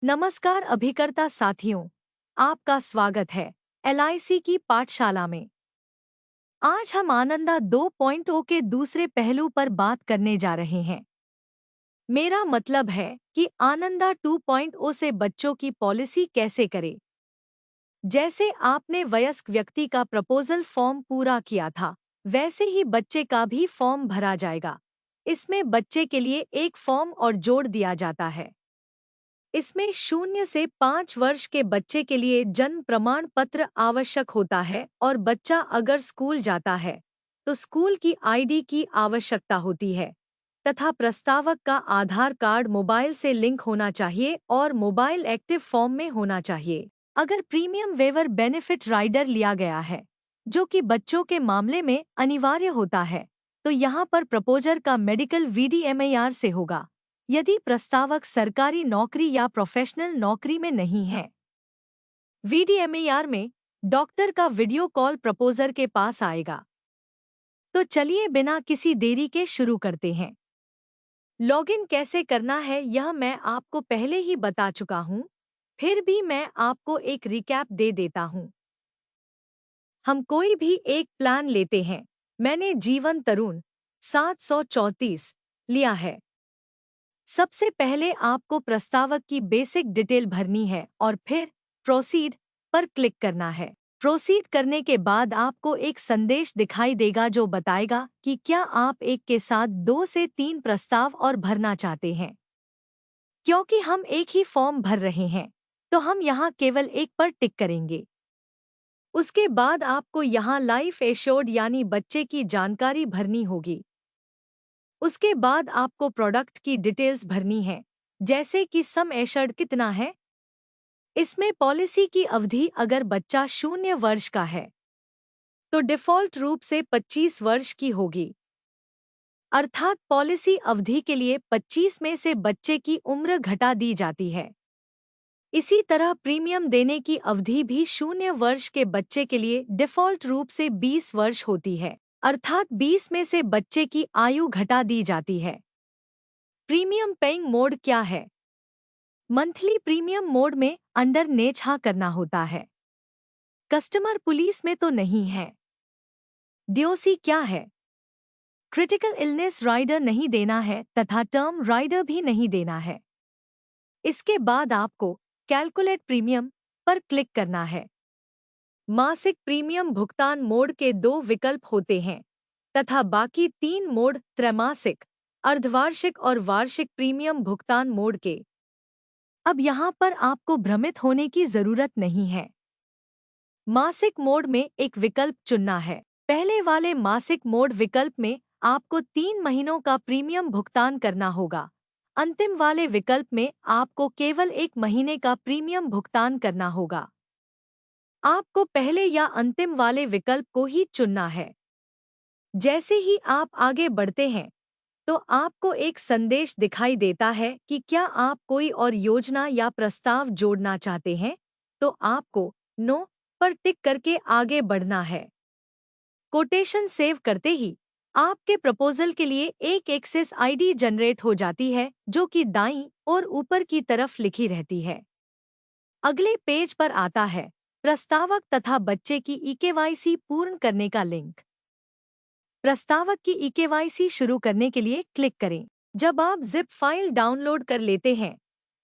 नमस्कार अभिकर्ता साथियों, आपका स्वागत है एलआईसी की पाठशाला में। आज हम आनंदा 2.0 के दूसरे पहलू पर बात करने जा रहे हैं। मेरा मतलब है कि आनंदा 2.0 से बच्चों की पॉलिसी कैसे करें। जैसे आपने वयस्क व्यक्ति का प्रपोजल फॉर्म पूरा किया था, वैसे ही बच्चे का भी फॉर्म भरा जाएगा। इसमें बच्चे के लिए एक फॉर्म और जोड़ दिया जाता है। इसमें 0 से 5 वर्ष के बच्चे के लिए जन्म प्रमाण पत्र आवश्यक होता है और बच्चा अगर स्कूल जाता है तो स्कूल की आईडी की आवश्यकता होती है तथा प्रस्तावक का आधार कार्ड मोबाइल से लिंक होना चाहिए और मोबाइल एक्टिव फॉर्म में होना चाहिए। अगर प्रीमियम वेवर बेनिफिट राइडर लिया गया है, जो कि बच्चों के मामले में अनिवार्य होता है, तो यहाँ पर प्रपोजर का मेडिकल वीडीएमईआर से होगा यदि प्रस्तावक सरकारी नौकरी या प्रोफेशनल नौकरी में नहीं है। वीडीएमईआर में डॉक्टर का वीडियो कॉल प्रपोजर के पास आएगा। तो चलिए बिना किसी देरी के शुरू करते हैं। लॉगिन कैसे करना है यह मैं आपको पहले ही बता चुका हूँ, फिर भी मैं आपको एक रिकैप दे देता हूँ। हम कोई भी एक प्लान लेते हैं। मैंने जीवन तरुण 734 लिया है। सबसे पहले आपको प्रस्तावक की बेसिक डिटेल भरनी है और फिर प्रोसीड पर क्लिक करना है। प्रोसीड करने के बाद आपको एक संदेश दिखाई देगा जो बताएगा कि क्या आप एक के साथ 2 से 3 प्रस्ताव और भरना चाहते हैं। क्योंकि हम एक ही फॉर्म भर रहे हैं, तो हम यहाँ केवल एक पर टिक करेंगे। उसके बाद आपको यहाँ लाइफ एश्योर्ड यानी बच्चे की जानकारी भरनी होगी। उसके बाद आपको प्रोडक्ट की डिटेल्स भरनी है, जैसे कि सम एश्योर्ड कितना है। इसमें पॉलिसी की अवधि अगर बच्चा 0 वर्ष का है तो डिफ़ॉल्ट रूप से 25 वर्ष की होगी, अर्थात पॉलिसी अवधि के लिए 25 में से बच्चे की उम्र घटा दी जाती है। इसी तरह प्रीमियम देने की अवधि भी 0 वर्ष के बच्चे के लिए डिफ़ॉल्ट रूप से 20 वर्ष होती है, अर्थात 20 में से बच्चे की आयु घटा दी जाती है। प्रीमियम पेइंग मोड क्या है? मंथली प्रीमियम मोड में अंडर नेछा करना होता है। कस्टमर पुलिस में तो नहीं है। ड्योसी क्या है? क्रिटिकल इलनेस राइडर नहीं देना है तथा टर्म राइडर भी नहीं देना है। इसके बाद आपको कैलकुलेट प्रीमियम पर क्लिक करना है। मासिक प्रीमियम भुगतान मोड के 2 विकल्प होते हैं तथा बाकी 3 मोड त्रैमासिक, अर्धवार्षिक और वार्षिक प्रीमियम भुगतान मोड के। अब यहाँ पर आपको भ्रमित होने की जरूरत नहीं है। मासिक मोड में एक विकल्प चुनना है। पहले वाले मासिक मोड विकल्प में आपको 3 महीनों का प्रीमियम भुगतान करना होगा। अंतिम वाले विकल्प में आपको केवल 1 महीने का प्रीमियम भुगतान करना होगा। आपको पहले या अंतिम वाले विकल्प को ही चुनना है। जैसे ही आप आगे बढ़ते हैं तो आपको एक संदेश दिखाई देता है कि क्या आप कोई और योजना या प्रस्ताव जोड़ना चाहते हैं, तो आपको नो पर टिक करके आगे बढ़ना है। कोटेशन सेव करते ही आपके प्रपोजल के लिए एक एक्सेस आईडी जनरेट हो जाती है जो कि दाईं और ऊपर की तरफ लिखी रहती है। अगले पेज पर आता है प्रस्तावक तथा बच्चे की ईकेवाईसी पूर्ण करने का लिंक। प्रस्तावक की ईकेवाईसी शुरू करने के लिए क्लिक करें। जब आप जिप फाइल डाउनलोड कर लेते हैं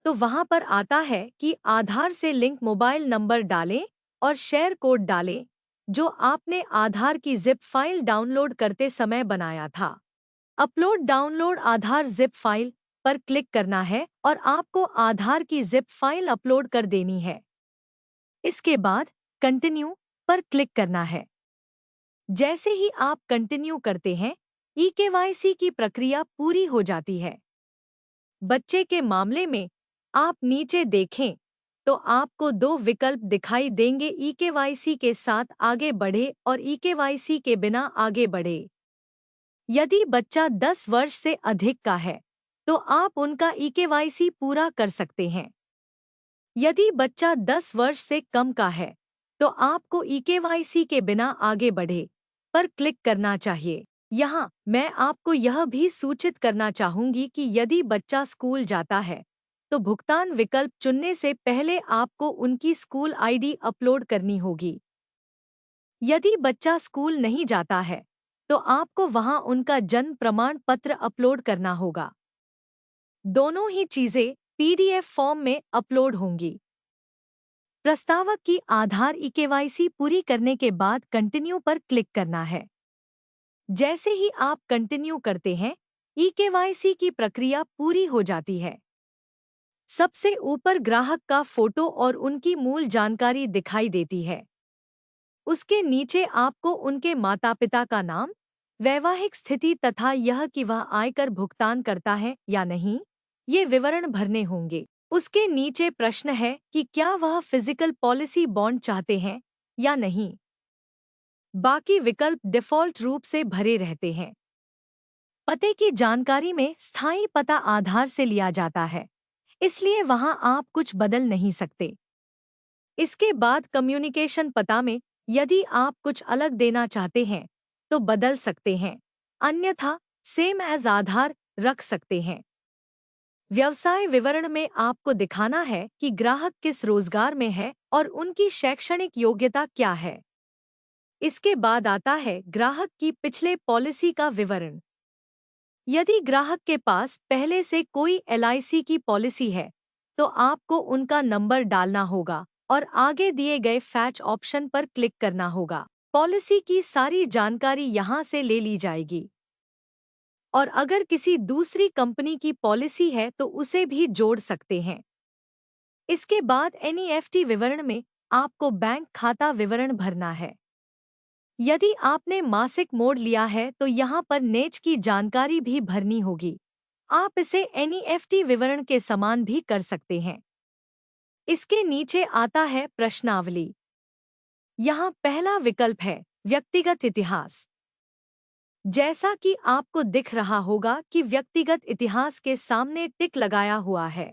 तो वहां पर आता है कि आधार से लिंक मोबाइल नंबर डालें और शेयर कोड डालें जो आपने आधार की जिप फाइल डाउनलोड करते समय बनाया था। अपलोड डाउनलोड आधार जिप फाइल पर क्लिक करना है और आपको आधार की जिप फाइल अपलोड कर देनी है। इसके बाद कंटिन्यू पर क्लिक करना है। जैसे ही आप कंटिन्यू करते हैं, ईकेवाईसी की प्रक्रिया पूरी हो जाती है। बच्चे के मामले में आप नीचे देखें तो आपको 2 विकल्प दिखाई देंगे, ईकेवाईसी के साथ आगे बढ़े और ईकेवाईसी के बिना आगे बढ़े। यदि बच्चा 10 वर्ष से अधिक का है तो आप उनका ईकेवाईसी पूरा कर सकते हैं। यदि बच्चा 10 वर्ष से कम का है तो आपको ईकेवाईसी के बिना आगे बढ़े पर क्लिक करना चाहिए। यहाँ मैं आपको यह भी सूचित करना चाहूंगी कि यदि बच्चा स्कूल जाता है तो भुगतान विकल्प चुनने से पहले आपको उनकी स्कूल आईडी अपलोड करनी होगी। यदि बच्चा स्कूल नहीं जाता है, तो आपको वहां उनका जन्म प्रमाण पत्र अपलोड करना होगा। दोनों ही चीजें पीडीएफ फॉर्म में अपलोड होंगी। प्रस्तावक की आधार ई-केवाईसी पूरी करने के बाद कंटिन्यू पर क्लिक करना है। जैसे ही आप कंटिन्यू करते हैं, ई-केवाईसी की प्रक्रिया पूरी हो जाती है। सबसे ऊपर ग्राहक का फोटो और उनकी मूल जानकारी दिखाई देती है। उसके नीचे आपको उनके माता-पिता का नाम, वैवाहिक स्थिति तथा यह कि वह आयकर भुगतान करता है या नहीं, ये विवरण भरने होंगे। उसके नीचे प्रश्न है कि क्या वह फिजिकल पॉलिसी बॉन्ड चाहते हैं या नहीं। बाकी विकल्प डिफ़ॉल्ट रूप से भरे रहते हैं। पते की जानकारी में स्थायी पता आधार से लिया जाता है, इसलिए वहां आप कुछ बदल नहीं सकते। इसके बाद कम्युनिकेशन पता में यदि आप कुछ अलग देना चाहते हैं तो बदल सकते हैं, अन्यथा सेम एज आधार रख सकते हैं। व्यवसाय विवरण में आपको दिखाना है कि ग्राहक किस रोजगार में है और उनकी शैक्षणिक योग्यता क्या है। इसके बाद आता है ग्राहक की पिछले पॉलिसी का विवरण। यदि ग्राहक के पास पहले से कोई एलआईसी की पॉलिसी है, तो आपको उनका नंबर डालना होगा और आगे दिए गए फैच ऑप्शन पर क्लिक करना होगा। पॉलिसी की सारी जानकारी यहाँ से ले ली जाएगी और अगर किसी दूसरी कंपनी की पॉलिसी है तो उसे भी जोड़ सकते हैं। इसके बाद एनईएफटी विवरण में आपको बैंक खाता विवरण भरना है। यदि आपने मासिक मोड लिया है तो यहाँ पर नेच की जानकारी भी भरनी होगी। आप इसे एनईएफटी विवरण के समान भी कर सकते हैं। इसके नीचे आता है प्रश्नावली। यहाँ पहला विकल्प है व्यक्तिगत इतिहास। जैसा कि आपको दिख रहा होगा कि व्यक्तिगत इतिहास के सामने टिक लगाया हुआ है।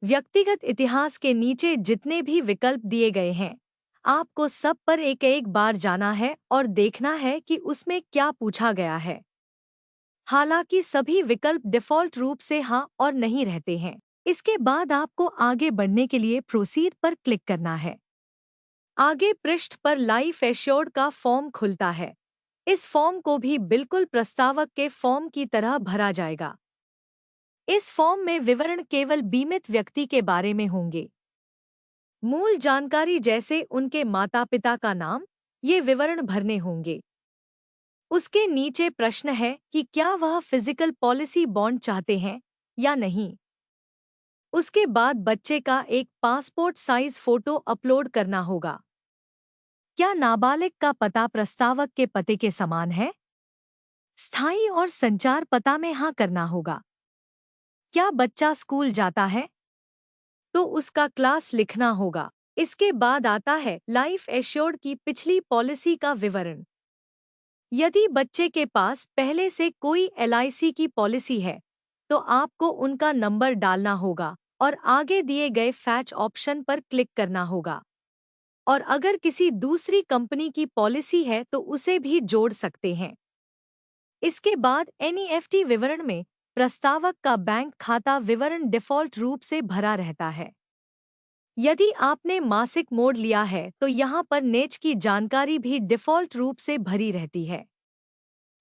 व्यक्तिगत इतिहास के नीचे जितने भी विकल्प दिए गए हैं, आपको सब पर एक एक बार जाना है और देखना है कि उसमें क्या पूछा गया है। हालांकि सभी विकल्प डिफ़ॉल्ट रूप से हाँ और नहीं रहते हैं। इसके बाद आपको आगे बढ़ने के लिए प्रोसीड पर क्लिक करना है। आगे पृष्ठ पर लाइफ एश्योर्ड का फॉर्म खुलता है। इस फॉर्म को भी बिल्कुल प्रस्तावक के फॉर्म की तरह भरा जाएगा। इस फॉर्म में विवरण केवल बीमित व्यक्ति के बारे में होंगे। मूल जानकारी जैसे उनके माता-पिता का नाम, ये विवरण भरने होंगे। उसके नीचे प्रश्न है कि क्या वह फिजिकल पॉलिसी बॉन्ड चाहते हैं या नहीं। उसके बाद बच्चे का एक पासपोर्ट साइज फोटो अपलोड करना होगा। क्या नाबालिग का पता प्रस्तावक के पते के समान है? स्थायी और संचार पता में हाँ करना होगा। क्या बच्चा स्कूल जाता है? तो उसका क्लास लिखना होगा। इसके बाद आता है लाइफ एश्योर्ड की पिछली पॉलिसी का विवरण। यदि बच्चे के पास पहले से कोई एलआईसी की पॉलिसी है, तो आपको उनका नंबर डालना होगा और आगे दिए गए फैच ऑप्शन पर क्लिक करना होगा। और अगर किसी दूसरी कंपनी की पॉलिसी है तो उसे भी जोड़ सकते हैं। इसके बाद एनईएफटी विवरण में प्रस्तावक का बैंक खाता विवरण डिफ़ॉल्ट रूप से भरा रहता है। यदि आपने मासिक मोड लिया है तो यहाँ पर नेच की जानकारी भी डिफ़ॉल्ट रूप से भरी रहती है।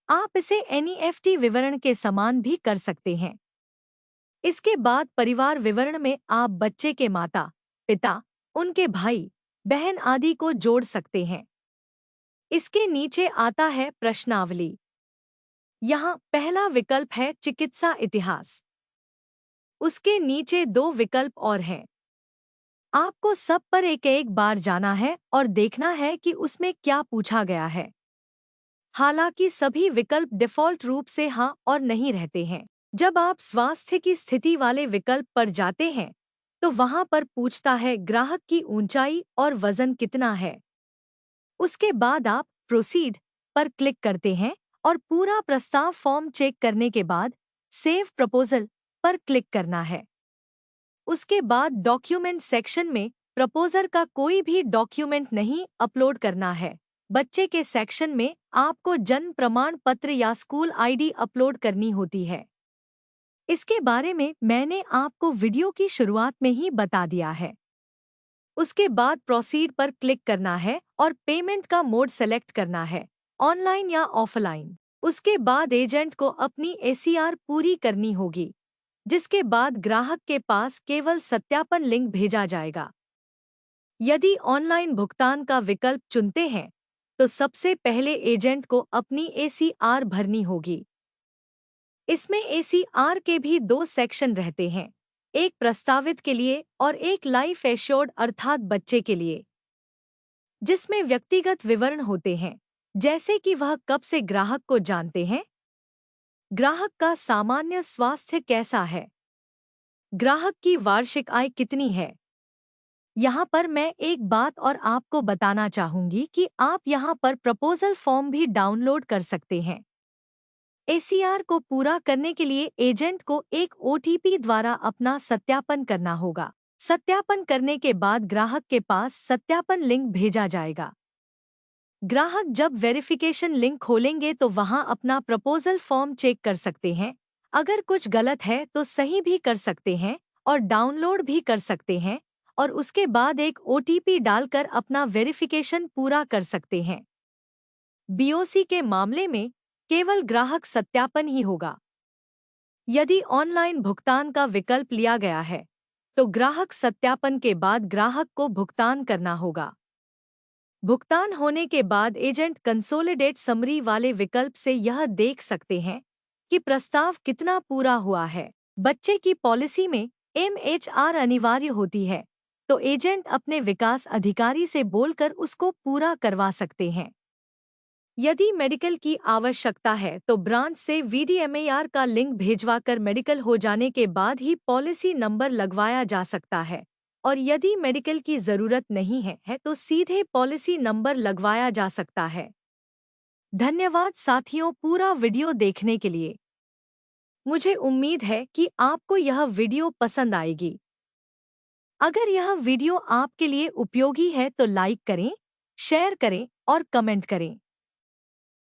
आप इसे एनईएफटी विवरण के समान भी कर सकते हैं। इसके बाद परिवार विवरण में आप बच्चे के माता, पिता, उनके भाई, बहन आदि को जोड़ सकते हैं। इसके नीचे आता है प्रश्नावली। यहाँ पहला विकल्प है चिकित्सा इतिहास। उसके नीचे दो विकल्प और हैं। आपको सब पर एक एक बार जाना है और देखना है कि उसमें क्या पूछा गया है। हालांकि सभी विकल्प डिफ़ॉल्ट रूप से हाँ और नहीं रहते हैं। जब आप स्वास्थ्य की स्थिति वाले विकल्प पर जाते हैं, तो वहां पर पूछता है ग्राहक की ऊंचाई और वजन कितना है। उसके बाद आप प्रोसीड पर क्लिक करते हैं और पूरा प्रस्ताव फॉर्म चेक करने के बाद सेव प्रपोजल पर क्लिक करना है। उसके बाद डॉक्यूमेंट सेक्शन में प्रपोजर का कोई भी डॉक्यूमेंट नहीं अपलोड करना है। बच्चे के सेक्शन में आपको जन्म प्रमाण पत्र या स्कूल आईडी अपलोड करनी होती है। इसके बारे में मैंने आपको वीडियो की शुरुआत में ही बता दिया है। उसके बाद प्रोसीड पर क्लिक करना है और पेमेंट का मोड सेलेक्ट करना है, ऑनलाइन या ऑफलाइन। उसके बाद एजेंट को अपनी एसीआर पूरी करनी होगी, जिसके बाद ग्राहक के पास केवल सत्यापन लिंक भेजा जाएगा। यदि ऑनलाइन भुगतान का विकल्प चुनते हैं, तो सबसे पहले एजेंट को अपनी एसीआर भरनी होगी। इसमें एसीआर के भी दो सेक्शन रहते हैं, एक प्रस्तावित के लिए और एक लाइफ एश्योर्ड अर्थात बच्चे के लिए, जिसमें व्यक्तिगत विवरण होते हैं, जैसे कि वह कब से ग्राहक को जानते हैं, ग्राहक का सामान्य स्वास्थ्य कैसा है, ग्राहक की वार्षिक आय कितनी है। यहाँ पर मैं एक बात और आपको बताना चाहूंगी कि आप यहाँ पर प्रपोजल फॉर्म भी डाउनलोड कर सकते हैं। एसीआर को पूरा करने के लिए एजेंट को एक ओटीपी द्वारा अपना सत्यापन करना होगा। सत्यापन करने के बाद ग्राहक के पास सत्यापन लिंक भेजा जाएगा। ग्राहक जब वेरिफिकेशन लिंक खोलेंगे तो वहां अपना प्रपोजल फॉर्म चेक कर सकते हैं। अगर कुछ गलत है तो सही भी कर सकते हैं और डाउनलोड भी कर सकते हैं, और उसके बाद एक ओटीपी डालकर अपना वेरिफिकेशन पूरा कर सकते हैं। बीओसी के मामले में केवल ग्राहक सत्यापन ही होगा। यदि ऑनलाइन भुगतान का विकल्प लिया गया है, तो ग्राहक सत्यापन के बाद ग्राहक को भुगतान करना होगा। भुगतान होने के बाद एजेंट कंसोलिडेट समरी वाले विकल्प से यह देख सकते हैं कि प्रस्ताव कितना पूरा हुआ है। बच्चे की पॉलिसी में एमएचआर अनिवार्य होती है, तो एजेंट अपने विकास अधिकारी से बोलकर उसको पूरा करवा सकते हैं। यदि मेडिकल की आवश्यकता है तो ब्रांच से वीडीएमएआर का लिंक भेजवाकर मेडिकल हो जाने के बाद ही पॉलिसी नंबर लगवाया जा सकता है, और यदि मेडिकल की ज़रूरत नहीं है तो सीधे पॉलिसी नंबर लगवाया जा सकता है। धन्यवाद साथियों पूरा वीडियो देखने के लिए। मुझे उम्मीद है कि आपको यह वीडियो पसंद आएगी। अगर यह वीडियो आपके लिए उपयोगी है तो लाइक करें, शेयर करें और कमेंट करें।